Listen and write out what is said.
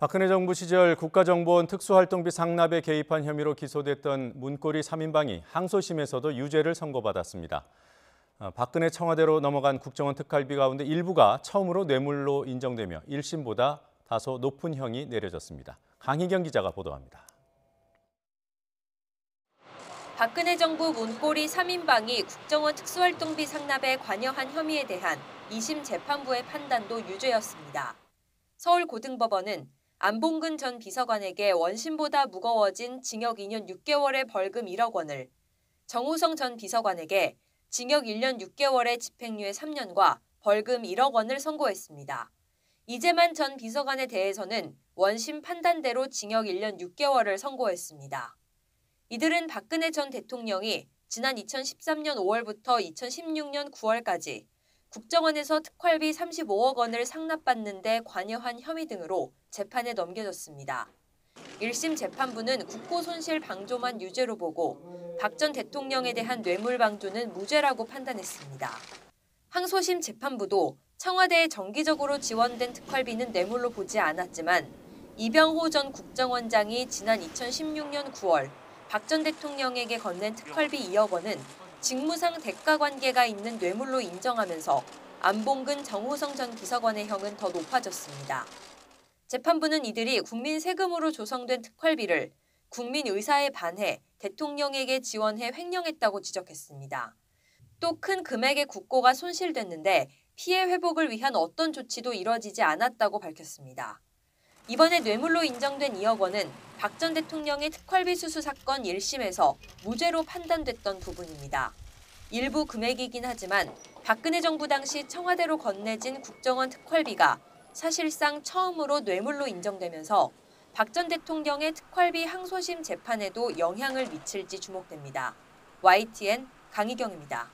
박근혜 정부 시절 국가정보원 특수활동비 상납에 개입한 혐의로 기소됐던 문고리 3인방이 항소심에서도 유죄를 선고받았습니다. 박근혜 청와대로 넘어간 국정원 특활비 가운데 일부가 처음으로 뇌물로 인정되며 1심보다 다소 높은 형이 내려졌습니다. 강희경 기자가 보도합니다. 박근혜 정부 문고리 3인방이 국정원 특수활동비 상납에 관여한 혐의에 대한 2심 재판부의 판단도 유죄였습니다. 서울고등법원은 안봉근 전 비서관에게 원심보다 무거워진 징역 2년 6개월의 벌금 1억 원을, 정호성 전 비서관에게 징역 1년 6개월의 집행유예 3년과 벌금 1억 원을 선고했습니다. 이재만 전 비서관에 대해서는 원심 판단대로 징역 1년 6개월을 선고했습니다. 이들은 박근혜 전 대통령이 지난 2013년 5월부터 2016년 9월까지 국정원에서 특활비 35억 원을 상납받는 데 관여한 혐의 등으로 재판에 넘겨졌습니다. 1심 재판부는 국고손실방조만 유죄로 보고 박 전 대통령에 대한 뇌물방조는 무죄라고 판단했습니다. 항소심 재판부도 청와대에 정기적으로 지원된 특활비는 뇌물로 보지 않았지만 이병호 전 국정원장이 지난 2016년 9월 박 전 대통령에게 건넨 특활비 2억 원은 직무상 대가 관계가 있는 뇌물로 인정하면서 안봉근, 정호성 전 비서관의 형은 더 높아졌습니다. 재판부는 이들이 국민 세금으로 조성된 특활비를 국민 의사에 반해 대통령에게 지원해 횡령했다고 지적했습니다. 또 큰 금액의 국고가 손실됐는데 피해 회복을 위한 어떤 조치도 이뤄지지 않았다고 밝혔습니다. 이번에 뇌물로 인정된 2억 원은 박 전 대통령의 특활비 수수 사건 1심에서 무죄로 판단됐던 부분입니다. 일부 금액이긴 하지만 박근혜 정부 당시 청와대로 건네진 국정원 특활비가 사실상 처음으로 뇌물로 인정되면서 박 전 대통령의 특활비 항소심 재판에도 영향을 미칠지 주목됩니다. YTN 강희경입니다.